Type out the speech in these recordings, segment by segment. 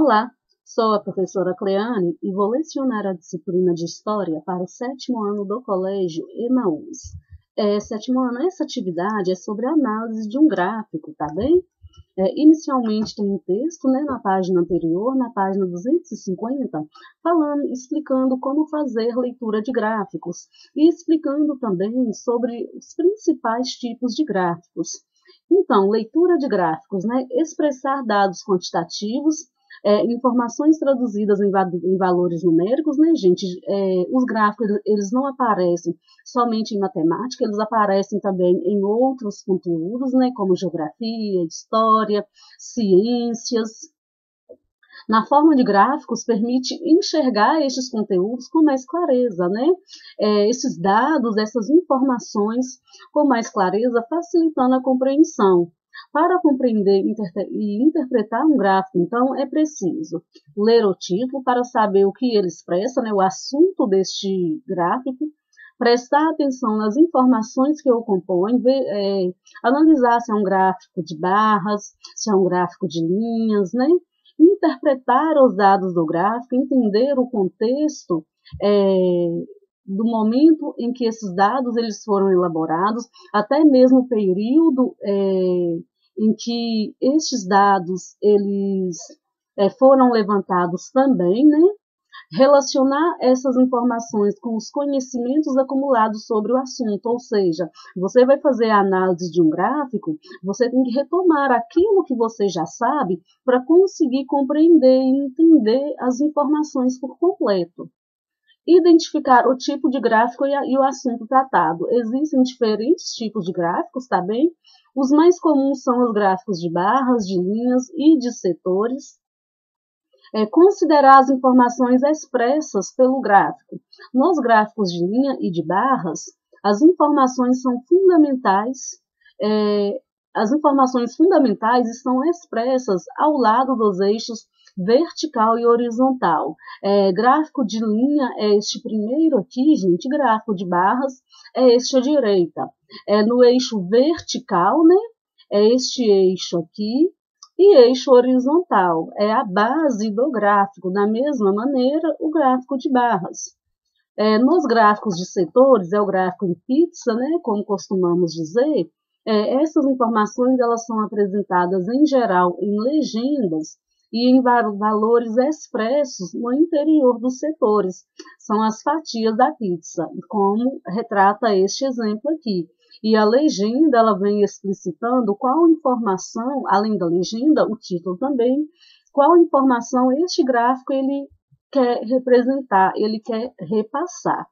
Olá, sou a professora Cleane e vou lecionar a disciplina de História para o 7º ano do Colégio Emaús. Sétimo ano, essa atividade é sobre a análise de um gráfico, tá bem? Inicialmente tem um texto, né, na página anterior, na página 250, explicando como fazer leitura de gráficos e explicando também sobre os principais tipos de gráficos. Então, leitura de gráficos, né, expressar dados quantitativos, informações traduzidas em valores numéricos, né, gente? Os gráficos, eles não aparecem somente em matemática, eles aparecem também em outros conteúdos, né, como geografia, história, ciências. Na forma de gráficos, permite enxergar estes conteúdos com mais clareza, né? Esses dados, essas informações com mais clareza, facilitando a compreensão. Para compreender e interpretar um gráfico, então, é preciso ler o título para saber o que ele expressa, né, o assunto deste gráfico, prestar atenção nas informações que o compõem, analisar se é um gráfico de barras, se é um gráfico de linhas, né? Interpretar os dados do gráfico, entender o contexto do momento em que esses dados eles foram elaborados, até mesmo o período em que estes dados eles foram levantados também, né? Relacionar essas informações com os conhecimentos acumulados sobre o assunto, ou seja, você vai fazer a análise de um gráfico, você tem que retomar aquilo que você já sabe para conseguir compreender e entender as informações por completo. Identificar o tipo de gráfico e o assunto tratado. Existem diferentes tipos de gráficos, tá bem? Os mais comuns são os gráficos de barras, de linhas e de setores. Considerar as informações expressas pelo gráfico. Nos gráficos de linha e de barras, as informações são fundamentais. As informações fundamentais estão expressas ao lado dos eixos vertical e horizontal. Gráfico de linha é este primeiro aqui, gente. Gráfico de barras é este à direita. No eixo vertical, né? É este eixo aqui. E eixo horizontal é a base do gráfico. Da mesma maneira, o gráfico de barras. Nos gráficos de setores, é o gráfico em pizza, né? Como costumamos dizer. Essas informações elas são apresentadas em geral em legendas e em valores expressos no interior dos setores. São as fatias da pizza, como retrata este exemplo aqui. E a legenda ela vem explicitando qual informação, além da legenda, o título também, qual informação este gráfico ele quer representar, ele quer repassar.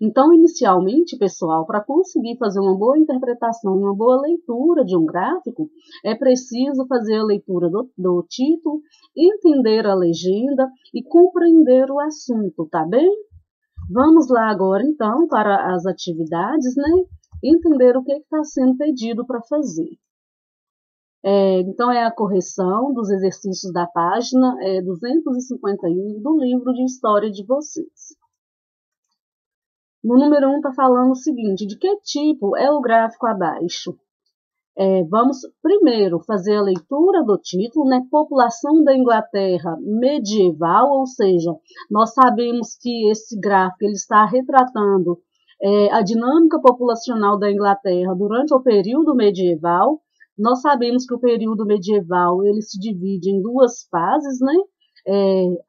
Então, inicialmente, pessoal, para conseguir fazer uma boa interpretação, uma boa leitura de um gráfico, é preciso fazer a leitura do título, entender a legenda e compreender o assunto, tá bem? Vamos lá agora, então, para as atividades, né? Entender o que está sendo pedido para fazer. Então, é a correção dos exercícios da página 251 do livro de história de vocês. No número 1 está falando o seguinte, de que tipo é o gráfico abaixo? Vamos primeiro fazer a leitura do título, né? População da Inglaterra medieval, ou seja, nós sabemos que esse gráfico ele está retratando a dinâmica populacional da Inglaterra durante o período medieval. Nós sabemos que o período medieval ele se divide em duas fases, né?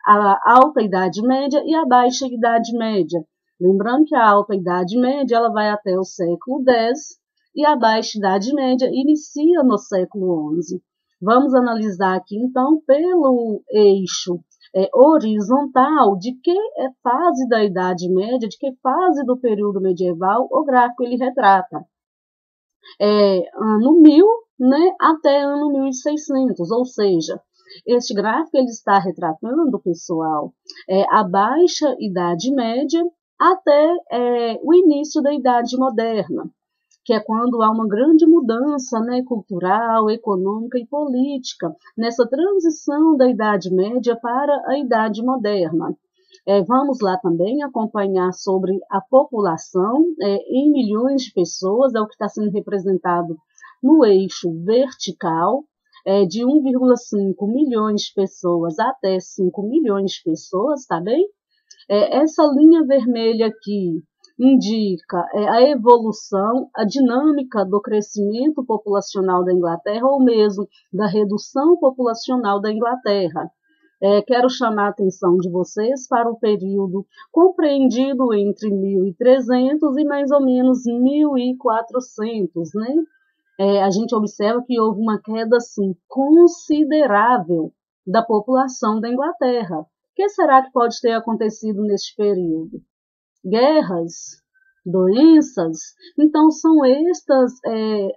A alta idade média e a baixa idade média. Lembrando que a alta idade média ela vai até o século X e a baixa idade média inicia no século XI. Vamos analisar aqui então pelo eixo horizontal de que fase da Idade Média, de que fase do período medieval o gráfico ele retrata. Ano 1000, né, até ano 1600, ou seja, este gráfico ele está retratando, pessoal, a baixa Idade Média até o início da Idade Moderna, que é quando há uma grande mudança, né, cultural, econômica e política, nessa transição da Idade Média para a Idade Moderna. Vamos lá também acompanhar sobre a população em milhões de pessoas, é o que está sendo representado no eixo vertical. de 1,5 milhões de pessoas até 5 milhões de pessoas, tá bem? Essa linha vermelha aqui indica a evolução, a dinâmica do crescimento populacional da Inglaterra ou mesmo da redução populacional da Inglaterra. Quero chamar a atenção de vocês para o período compreendido entre 1300 e mais ou menos 1400, né? A gente observa que houve uma queda assim, considerável da população da Inglaterra. O que será que pode ter acontecido neste período? Guerras, doenças. Então, são estas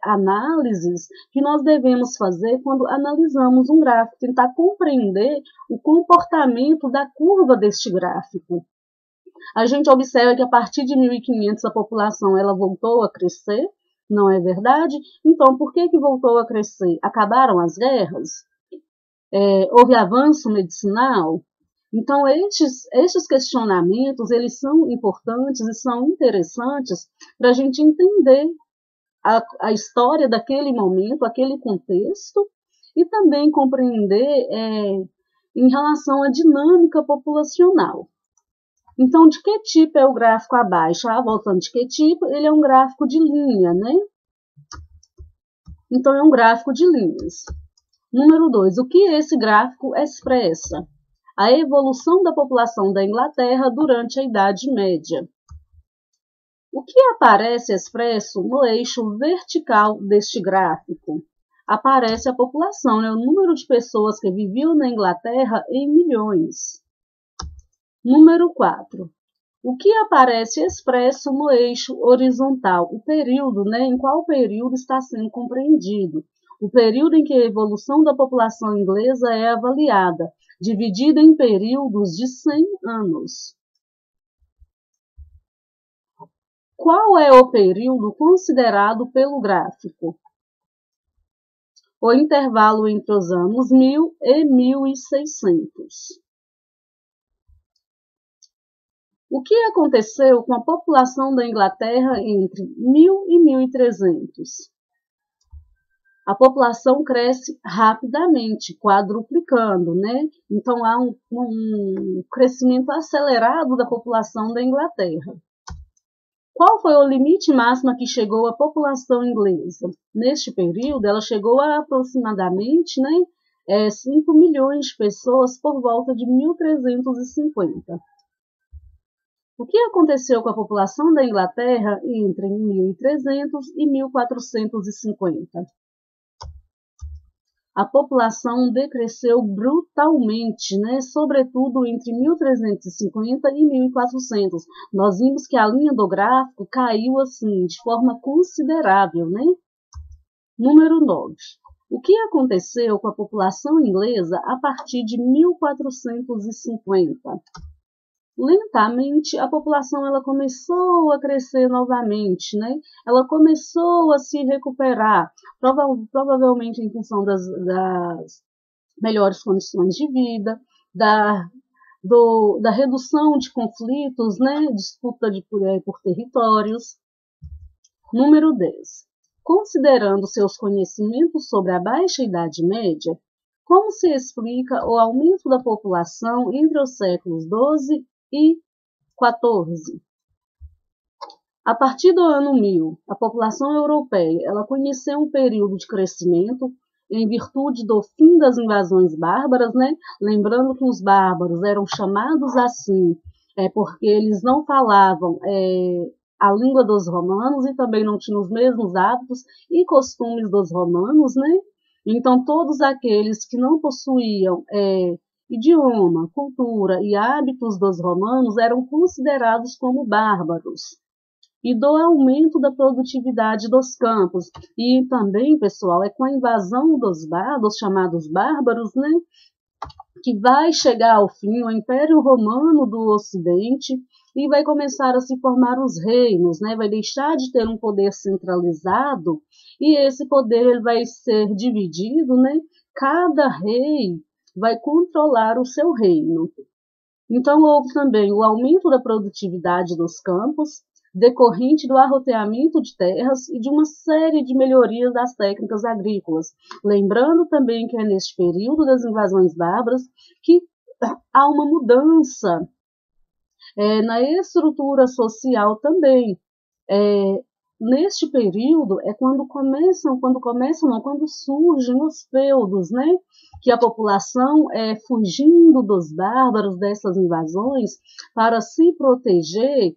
análises que nós devemos fazer quando analisamos um gráfico, tentar compreender o comportamento da curva deste gráfico. A gente observa que a partir de 1500 a população ela voltou a crescer, não é verdade? Então, por que voltou a crescer? Acabaram as guerras? Houve avanço medicinal? Então, estes questionamentos, eles são importantes e são interessantes para a gente entender a história daquele momento, aquele contexto, e também compreender em relação à dinâmica populacional. Então, de que tipo é o gráfico abaixo? Voltando de que tipo? Ele é um gráfico de linha, né? Então, é um gráfico de linhas. Número 2, o que esse gráfico expressa? A evolução da população da Inglaterra durante a Idade Média. O que aparece expresso no eixo vertical deste gráfico? Aparece a população, né? O número de pessoas que viviam na Inglaterra em milhões. Número 4. O que aparece expresso no eixo horizontal? O período, né? Em qual período está sendo compreendido? O período em que a evolução da população inglesa é avaliada, dividida em períodos de 100 anos. Qual é o período considerado pelo gráfico? O intervalo entre os anos 1000 e 1600. O que aconteceu com a população da Inglaterra entre 1000 e 1300? A população cresce rapidamente, quadruplicando, né? Então, há um crescimento acelerado da população da Inglaterra. Qual foi o limite máximo a que chegou a população inglesa? Neste período, ela chegou a aproximadamente 5 milhões de pessoas por volta de 1350. O que aconteceu com a população da Inglaterra entre 1300 e 1450? A população decresceu brutalmente, né? Sobretudo entre 1350 e 1400. Nós vimos que a linha do gráfico caiu assim, de forma considerável, né? Número 9. O que aconteceu com a população inglesa a partir de 1450? Lentamente, a população ela começou a crescer novamente, né? Ela começou a se recuperar, provavelmente em função das melhores condições de vida, da redução de conflitos, né? Disputa por territórios. Número 10. Considerando seus conhecimentos sobre a Baixa Idade Média, como se explica o aumento da população entre os séculos XII e 14. A partir do ano 1000, a população europeia ela conheceu um período de crescimento em virtude do fim das invasões bárbaras, né? Lembrando que os bárbaros eram chamados assim porque eles não falavam a língua dos romanos e também não tinham os mesmos hábitos e costumes dos romanos, né? Então, todos aqueles que não possuíam idioma, cultura e hábitos dos romanos eram considerados como bárbaros. E do aumento da produtividade dos campos. E também, pessoal, com a invasão dos chamados bárbaros, né, que vai chegar ao fim o Império Romano do Ocidente e vai começar a se formar os reinos, né, vai deixar de ter um poder centralizado e esse poder ele vai ser dividido, né, cada rei vai controlar o seu reino. Então, houve também o aumento da produtividade dos campos, decorrente do arroteamento de terras e de uma série de melhorias das técnicas agrícolas. Lembrando também que é neste período das invasões bárbaras que há uma mudança na estrutura social também. Neste período é quando surgem os feudos, né? Que a população fugindo dos bárbaros, dessas invasões, para se proteger,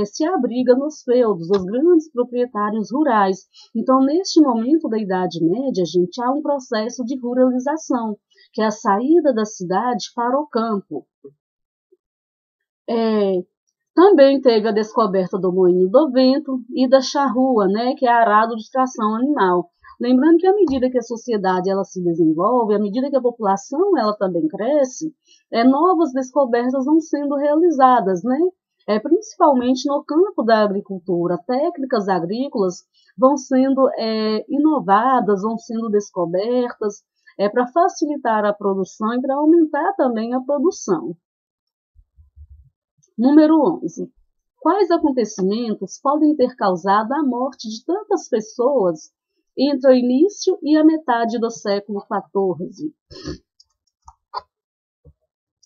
se abriga nos feudos, dos grandes proprietários rurais. Então, neste momento da Idade Média, gente, há um processo de ruralização, que é a saída da cidade para o campo. Também teve a descoberta do moinho do vento e da charrua, né, que é arado de tração animal. Lembrando que à medida que a sociedade ela se desenvolve, à medida que a população ela também cresce, novas descobertas vão sendo realizadas, né? Principalmente no campo da agricultura. Técnicas agrícolas vão sendo inovadas, vão sendo descobertas, para facilitar a produção e para aumentar também a produção. Número 11. Quais acontecimentos podem ter causado a morte de tantas pessoas entre o início e a metade do século XIV?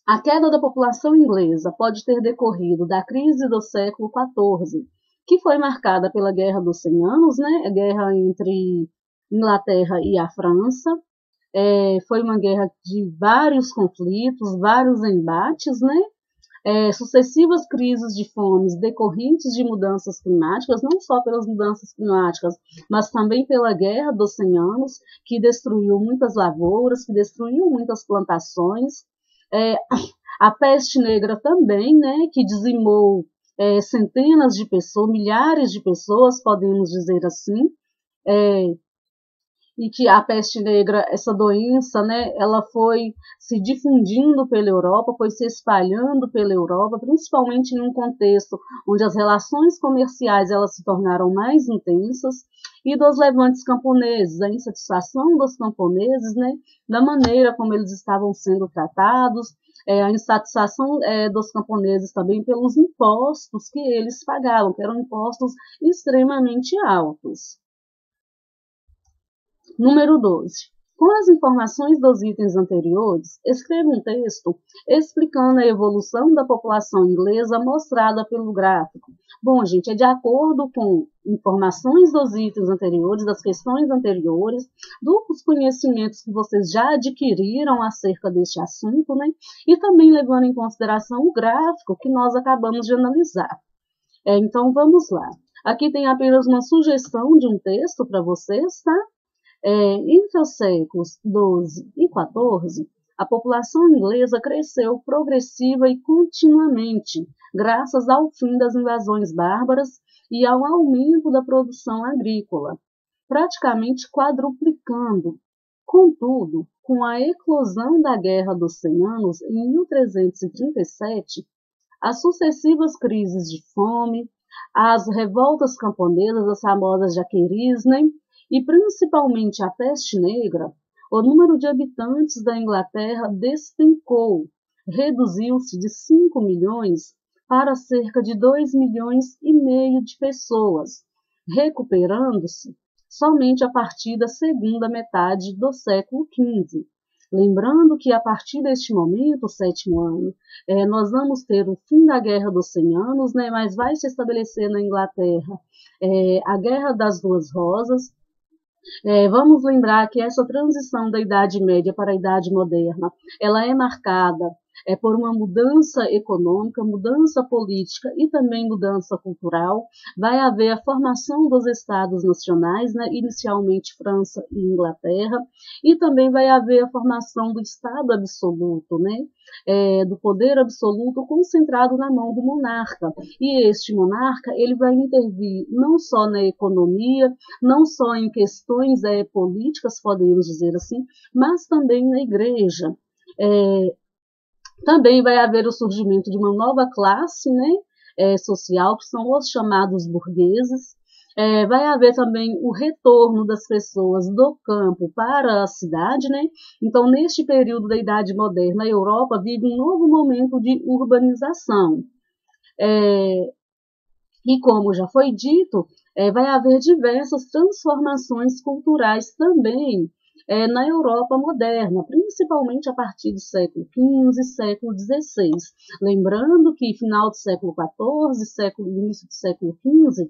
A queda da população inglesa pode ter decorrido da crise do século XIV, que foi marcada pela Guerra dos 100 Anos, né? A guerra entre Inglaterra e a França. Foi uma guerra de vários conflitos, vários embates, né? Sucessivas crises de fomes decorrentes de mudanças climáticas, não só pelas mudanças climáticas, mas também pela Guerra dos 100 Anos, que destruiu muitas lavouras, que destruiu muitas plantações. A peste negra também, né, que dizimou centenas de pessoas, milhares de pessoas, podemos dizer assim, e que a peste negra, essa doença, né, ela foi se difundindo pela Europa, foi se espalhando pela Europa, principalmente em um contexto onde as relações comerciais elas se tornaram mais intensas, e dos levantes camponeses, a insatisfação dos camponeses, né, da maneira como eles estavam sendo tratados, a insatisfação dos camponeses também pelos impostos que eles pagavam, que eram impostos extremamente altos. Número 12. Com as informações dos itens anteriores, escreva um texto explicando a evolução da população inglesa mostrada pelo gráfico. Bom, gente, é de acordo com informações dos itens anteriores, das questões anteriores, dos conhecimentos que vocês já adquiriram acerca deste assunto, né? E também levando em consideração o gráfico que nós acabamos de analisar. Então, vamos lá. Aqui tem apenas uma sugestão de um texto para vocês, tá? Entre os séculos XII e XIV, a população inglesa cresceu progressiva e continuamente, graças ao fim das invasões bárbaras e ao aumento da produção agrícola, praticamente quadruplicando. Contudo, com a eclosão da Guerra dos 100 Anos, em 1337, as sucessivas crises de fome, as revoltas camponesas, as famosas jaqueries, né? E principalmente a peste negra, o número de habitantes da Inglaterra despencou, reduziu-se de 5 milhões para cerca de 2,5 milhões de pessoas, recuperando-se somente a partir da segunda metade do século XV. Lembrando que a partir deste momento, o 7º ano, nós vamos ter o fim da Guerra dos 100 Anos, né, mas vai se estabelecer na Inglaterra a Guerra das Duas Rosas. Vamos lembrar que essa transição da Idade Média para a Idade Moderna, ela é marcada por uma mudança econômica, mudança política e também mudança cultural. Vai haver a formação dos Estados nacionais, né, inicialmente França e Inglaterra, e também vai haver a formação do Estado absoluto, né, do poder absoluto concentrado na mão do monarca. E este monarca ele vai intervir não só na economia, não só em questões políticas, podemos dizer assim, mas também na igreja. Também vai haver o surgimento de uma nova classe, né, social, que são os chamados burgueses. Vai haver também o retorno das pessoas do campo para a cidade, né? Então, neste período da Idade Moderna, a Europa vive um novo momento de urbanização. E como já foi dito, vai haver diversas transformações culturais também na Europa moderna, principalmente a partir do século XV e século XVI. Lembrando que final do século XIV, início do século XV,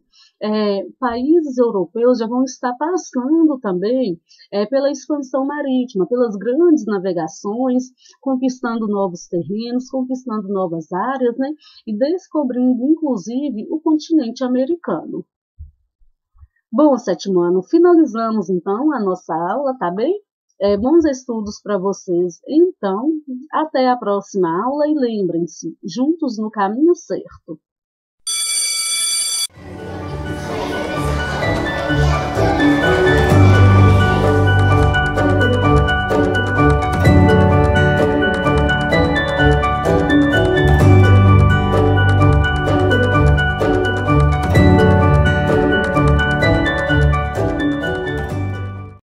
países europeus já vão estar passando também pela expansão marítima, pelas grandes navegações, conquistando novos terrenos, conquistando novas áreas, né? E descobrindo, inclusive, o continente americano. Bom, sétimo ano, finalizamos então a nossa aula, tá bem? Bons estudos para vocês. Então, até a próxima aula e lembrem-se, juntos no caminho certo.